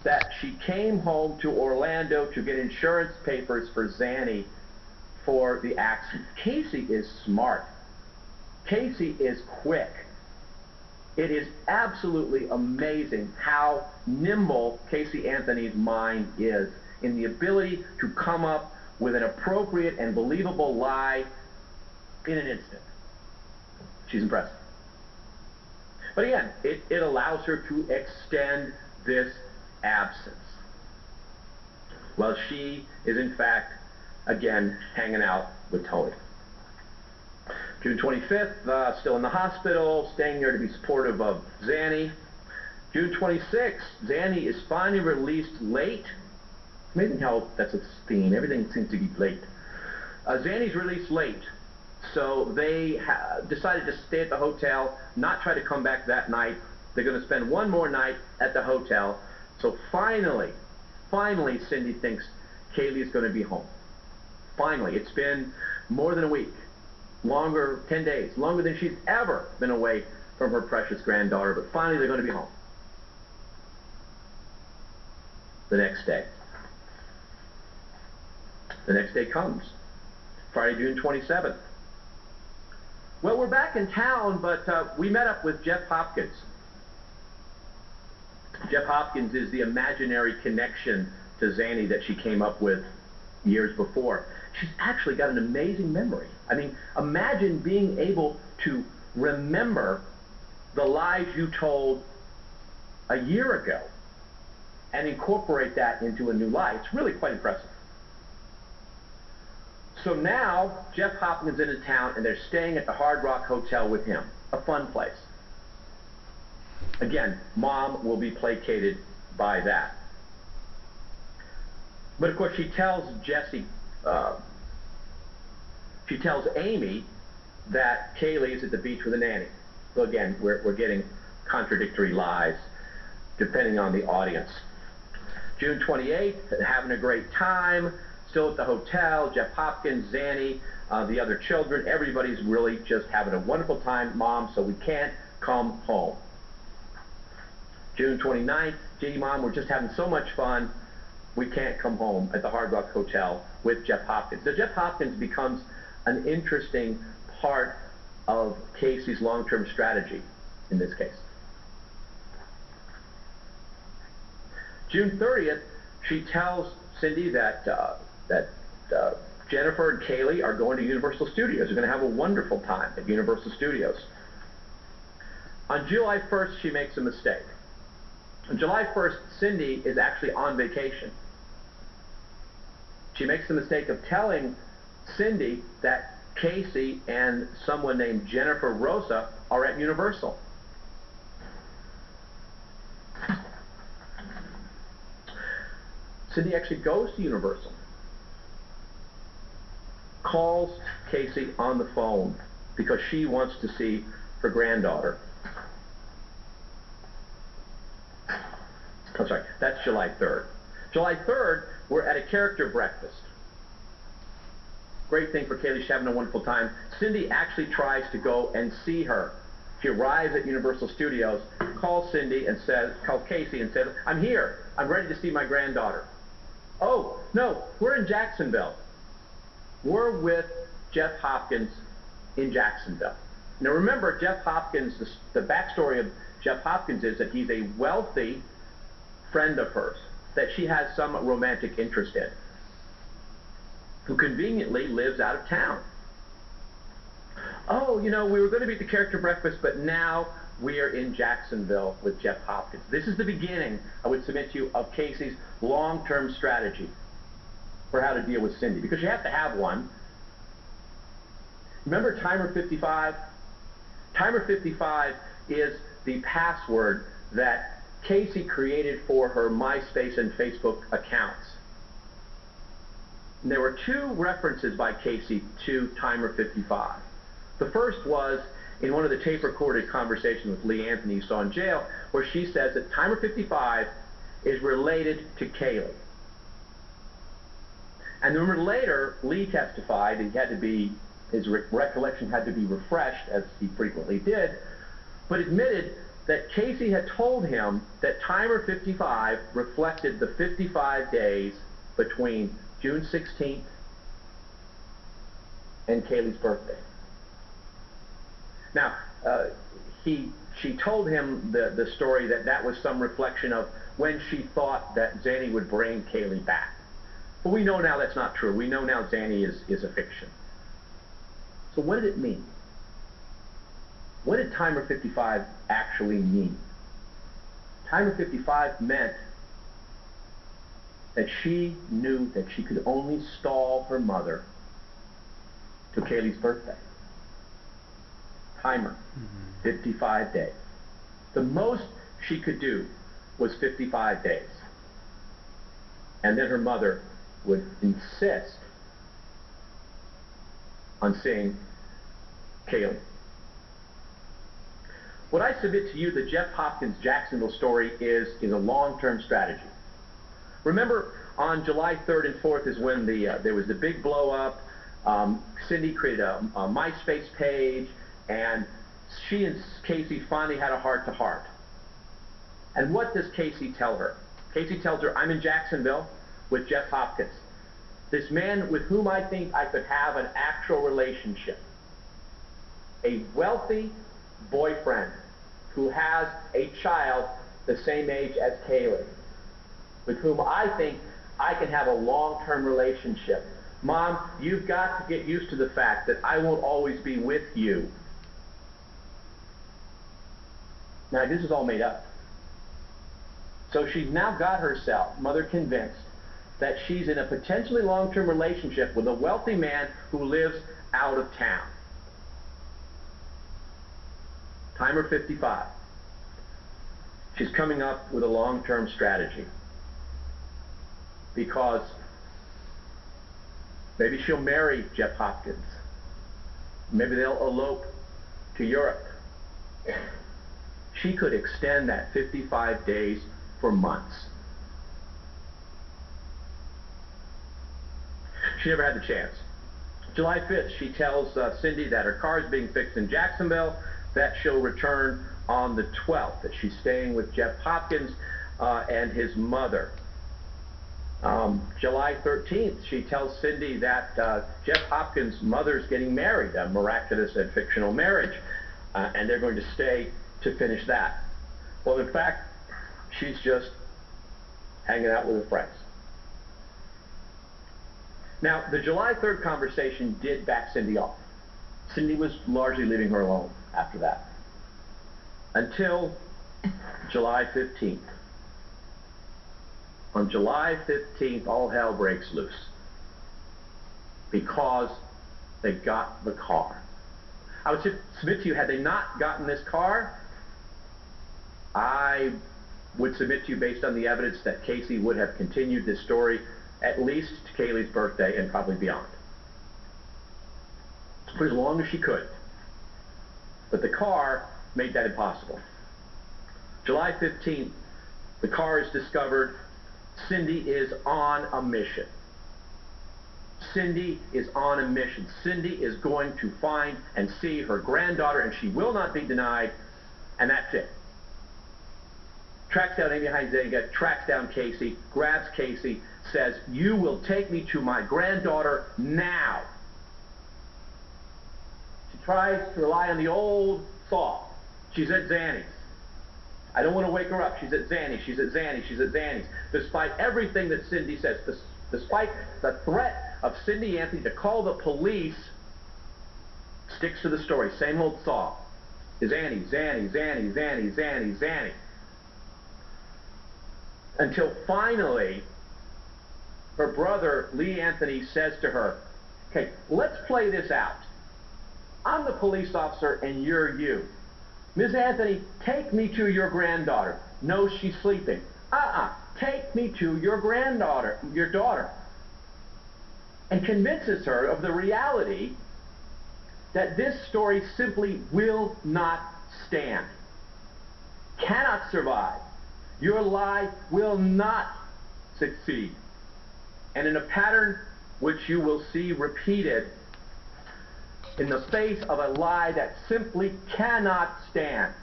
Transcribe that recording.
that she came home to Orlando to get insurance papers for Zanny for the accident. Casey is smart. Casey is quick. It is absolutely amazing how nimble Casey Anthony's mind is in the ability to come up with an appropriate and believable lie in an instant. She's impressive. But again, it allows her to extend this absence. Well, she is in fact, again, hanging out with Tony. June 25th, still in the hospital, staying there to be supportive of Zanny. June 26th, Zanny is finally released late. Amazing how that's a theme. Everything seems to be late. Zanny's released late. So they decided to stay at the hotel, not try to come back that night. They're going to spend one more night at the hotel. So finally, Cindy thinks Kaylee's going to be home. Finally. It's been more than a week. Longer, 10 days. Longer than she's ever been away from her precious granddaughter. But finally, they're going to be home. The next day. The next day comes. Friday, June 27th. Well, we're back in town, but we met up with Jeff Hopkins. Jeff Hopkins is the imaginary connection to Zanny that she came up with years before. She's actually got an amazing memory. I mean, imagine being able to remember the lies you told a year ago and incorporate that into a new lie. It's really quite impressive. So now, Jeff Hopkins is in town, and they're staying at the Hard Rock Hotel with him. A fun place. Again, Mom will be placated by that. But of course, she tells Amy that Kaylee is at the beach with a nanny. So again, we're getting contradictory lies, depending on the audience. June 28th, having a great time. Still at the hotel, Jeff Hopkins, Zanny, the other children, everybody's really just having a wonderful time, Mom, so we can't come home. June 29th, gee, Mom, we're just having so much fun, we can't come home at the Hard Rock Hotel with Jeff Hopkins. So Jeff Hopkins becomes an interesting part of Casey's long-term strategy in this case. June 30th, she tells Cindy that Jennifer and Kaylee are going to Universal Studios. They're going to have a wonderful time at Universal Studios. On July 1st, she makes a mistake. On July 1st, Cindy is actually on vacation. She makes the mistake of telling Cindy that Casey and someone named Jennifer Rosa are at Universal. Cindy actually goes to Universal, calls Casey on the phone because she wants to see her granddaughter. I'm sorry, that's July 3rd. July 3rd, we're at a character breakfast. Great thing for Kaylee, she's having a wonderful time. Cindy actually tries to go and see her. She arrives at Universal Studios, calls Casey and says, I'm here, I'm ready to see my granddaughter. Oh, no, we're in Jacksonville. We're with Jeff Hopkins in Jacksonville. Now remember, Jeff Hopkins, the backstory of Jeff Hopkins is that he's a wealthy friend of hers that she has some romantic interest in, who conveniently lives out of town. Oh, you know, we were going to be at the character breakfast, but now we are in Jacksonville with Jeff Hopkins. This is the beginning, I would submit to you, of Casey's long-term strategy for how to deal with Cindy, because you have to have one. Remember Timer 55? Timer 55 is the password that Casey created for her MySpace and Facebook accounts. And there were two references by Casey to Timer 55. The first was in one of the tape-recorded conversations with Lee Anthony you saw in jail, where she says that Timer 55 is related to Kaylee. And then later, Lee testified that his recollection had to be refreshed, as he frequently did, but admitted that Casey had told him that timer 55 reflected the 55 days between June 16th and Kaylee's birthday. Now, she told him the story that was some reflection of when she thought that Zanny would bring Kaylee back. But we know now that's not true. We know now Zanny is a fiction. So what did it mean? What did timer 55 actually mean? Timer 55 meant that she knew that she could only stall her mother to Kaylee's birthday. Timer, 55 days. The most she could do was 55 days. And then her mother would insist on seeing Kaylee. What I submit to you, the Jeff Hopkins Jacksonville story is a long-term strategy. Remember, on July 3rd and 4th is when there was the big blow-up. Cindy created a MySpace page, and she and Casey finally had a heart-to-heart. And what does Casey tell her? Casey tells her, I'm in Jacksonville with Jeff Hopkins, this man with whom I think I could have an actual relationship. A wealthy boyfriend who has a child the same age as Kaylee, with whom I think I can have a long-term relationship. Mom, you've got to get used to the fact that I won't always be with you. Now, this is all made up. So she's now got herself, mother convinced, that she's in a potentially long-term relationship with a wealthy man who lives out of town. Timer 55. She's coming up with a long-term strategy. Because maybe she'll marry Jeff Hopkins. Maybe they'll elope to Europe. She could extend that 55 days for months. She never had the chance. July 5th, she tells Cindy that her car is being fixed in Jacksonville, that she'll return on the 12th, that she's staying with Jeff Hopkins and his mother. July 13th, she tells Cindy that Jeff Hopkins' mother's getting married, a miraculous and fictional marriage, and they're going to stay to finish that. Well, in fact, she's just hanging out with her friends. Now, the July 3rd conversation did back Cindy off. Cindy was largely leaving her alone after that. Until July 15th. On July 15th, all hell breaks loose. Because they got the car. I would submit to you, had they not gotten this car, I would submit to you, based on the evidence, that Casey would have continued this story at least to Kaylee's birthday and probably beyond. For as long as she could. But the car made that impossible. July 15th, the car is discovered. Cindy is on a mission. Cindy is on a mission. Cindy is going to find and see her granddaughter, and she will not be denied, and that's it. Tracks down Amy Huizenga, tracks down Casey, grabs Casey, says, you will take me to my granddaughter now. She tries to rely on the old saw. She's at Zanny's. I don't want to wake her up. She's at Zanny's. She's at Zanny's. She's at Zanny's. Despite everything that Cindy says, despite the threat of Cindy Anthony to call the police, sticks to the story. Same old saw. Zanny, Zanny, Zanny, Zanny, Zanny, Zanny. Until finally, her brother, Lee Anthony, says to her, okay, let's play this out. I'm the police officer and you're you. Ms. Anthony, take me to your granddaughter. No, she's sleeping. Take me to your granddaughter, your daughter. And convinces her of the reality that this story simply will not stand. Cannot survive. Your lie will not succeed. And in a pattern which you will see repeated in the face of a lie that simply cannot stand.